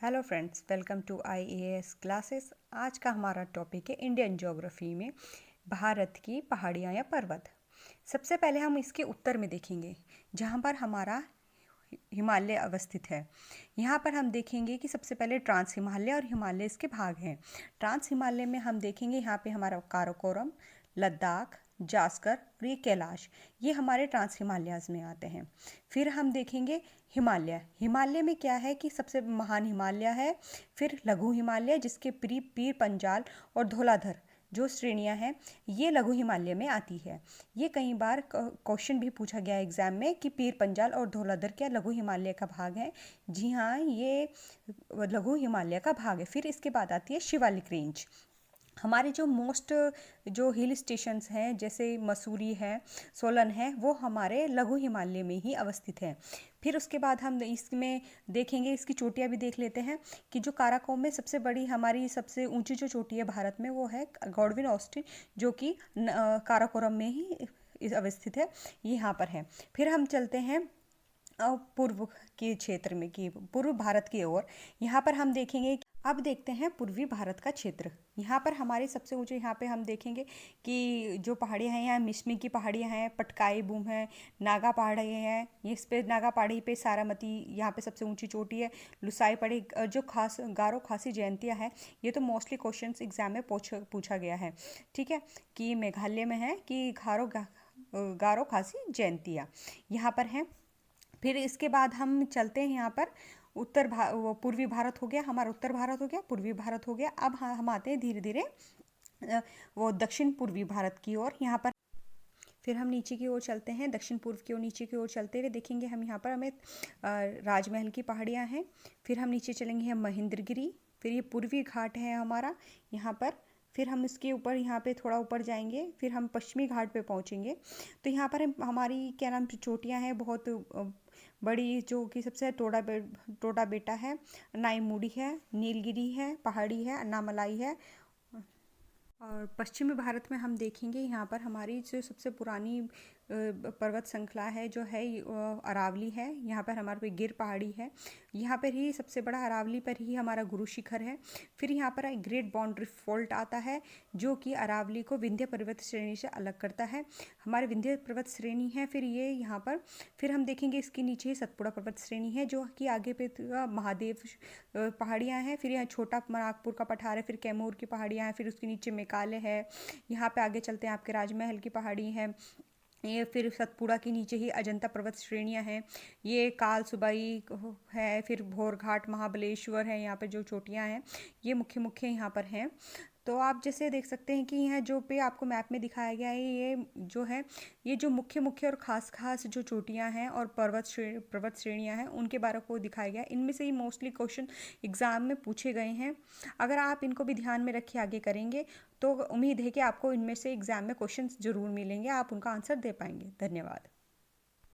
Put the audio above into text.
Hello friends, welcome to IAS classes. आज का हमारा टॉपिक है इंडियन ज्योग्राफी में भारत की पहाड़ियाँ या पर्वत। सबसे पहले हम इसके उत्तर में देखेंगे, जहाँ पर हमारा हिमालय अवस्थित है। यहाँ पर हम देखेंगे कि सबसे पहले ट्रांस हिमालय और हिमालय इसके भाग हैं। ट्रांस हिमालय में हम देखेंगे यहाँ पे हमारा काराकोरम, लद्दाख, जास्कर और ये कैलाश, ये हमारे ट्रांस हिमालयाज में आते हैं। फिर हम देखेंगे हिमालय। हिमालय में क्या है कि सबसे महान हिमालय है, फिर लघु हिमालय जिसके पीर पंजाल और धौलाधर जो श्रेणियां हैं ये लघु हिमालय में आती है। ये कई बार क्वेश्चन भी पूछा गया है एग्जाम में कि पीर पंजाल और धौलाधर क्या लघु हिमालय का भाग है। जी हाँ, ये लघु हिमालय का भाग है। फिर इसके बाद आती है शिवालिक रेंज। हमारे जो हिल स्टेशंस हैं जैसे मसूरी है, सोलन है, वो हमारे लघु हिमालय में ही अवस्थित है। फिर उसके बाद हम इसमें देखेंगे, इसकी चोटियाँ भी देख लेते हैं कि जो काराकोरम में सबसे बड़ी हमारी सबसे ऊंची जो चोटी है भारत में वो है गॉडविन ऑस्टिन, जो कि काराकोरम में ही अवस्थित है, ये यहाँ पर है। फिर हम चलते हैं पूर्व के क्षेत्र में कि पूर्व भारत की ओर। यहाँ पर हम देखेंगे, अब देखते हैं पूर्वी भारत का क्षेत्र। यहाँ पर हमारे सबसे ऊंचे, यहाँ पे हम देखेंगे कि जो पहाड़ियाँ हैं, यहाँ मिश्मी की पहाड़ियाँ हैं, पटकाई बूम है, नागा पहाड़ी है, इस पे नागा पहाड़ी पे सारामती यहाँ पे सबसे ऊंची चोटी है, लुसाई पहाड़ी जो खास गारो खासी जयंतिया है, ये तो मोस्टली क्वेश्चंस एग्जाम में पूछा गया है। ठीक है, कि मेघालय में है कि गारो खासी जयंतिया यहाँ पर है। फिर इसके बाद हम चलते हैं यहाँ पर वो पूर्वी भारत हो गया, हमारा उत्तर भारत हो गया, पूर्वी भारत हो गया। अब हम आते हैं धीरे धीरे वो दक्षिण पूर्वी भारत की ओर। यहाँ पर फिर हम नीचे की ओर चलते हैं, दक्षिण पूर्व की ओर नीचे की ओर चलते हुए देखेंगे हम यहाँ पर हमें राजमहल की पहाड़ियाँ हैं। फिर हम नीचे चलेंगे हम महेंद्रगिरी, फिर ये पूर्वी घाट है हमारा यहाँ पर। फिर हम इसके ऊपर यहाँ पे थोड़ा ऊपर जाएंगे, फिर हम पश्चिमी घाट पे पहुँचेंगे। तो यहाँ पर हमारी क्या नाम चोटियाँ हैं बहुत बड़ी, जो कि सबसे टोडा बेटा है, नाईमुड़ी है, नीलगिरी है, पहाड़ी है, अन्नामलाई है। और पश्चिमी भारत में हम देखेंगे यहाँ पर हमारी जो सबसे पुरानी पर्वत श्रृंखला है जो है अरावली है। यहाँ पर हमारे पे गिर पहाड़ी है, यहाँ पर ही सबसे बड़ा अरावली पर ही हमारा गुरु शिखर है। फिर यहाँ पर एक ग्रेट बाउंड्री फॉल्ट आता है जो कि अरावली को विंध्य पर्वत श्रेणी से अलग करता है। हमारे विंध्य पर्वत श्रेणी है, फिर ये यहाँ पर। फिर हम देखेंगे इसके नीचे ही सतपुड़ा पर्वत श्रेणी है जो कि आगे पे महादेव पहाड़ियाँ हैं। फिर यहाँ छोटा नागपुर का पठार है, फिर कैमूर की पहाड़ियाँ हैं, फिर उसके नीचे मेघालय है। यहाँ पे आगे चलते हैं, आपके राजमहल की पहाड़ी है ये। फिर सतपुड़ा के नीचे ही अजंता पर्वत श्रेणियाँ हैं, ये काल सुबाई है। फिर भोरघाट महाबलेश्वर है, यहाँ पे जो चोटियाँ हैं ये मुख्य यहाँ पर हैं। तो आप जैसे देख सकते हैं कि यह जो पे आपको मैप में दिखाया गया है, ये जो है ये जो मुख्य और खास जो चोटियां हैं और पर्वत श्रेणियां हैं उनके बारे को दिखाया गया है। इनमें से ही मोस्टली क्वेश्चन एग्जाम में पूछे गए हैं। अगर आप इनको भी ध्यान में रख के आगे करेंगे तो उम्मीद है कि आपको इनमें से एग्जाम में क्वेश्चन जरूर मिलेंगे, आप उनका आंसर दे पाएंगे। धन्यवाद।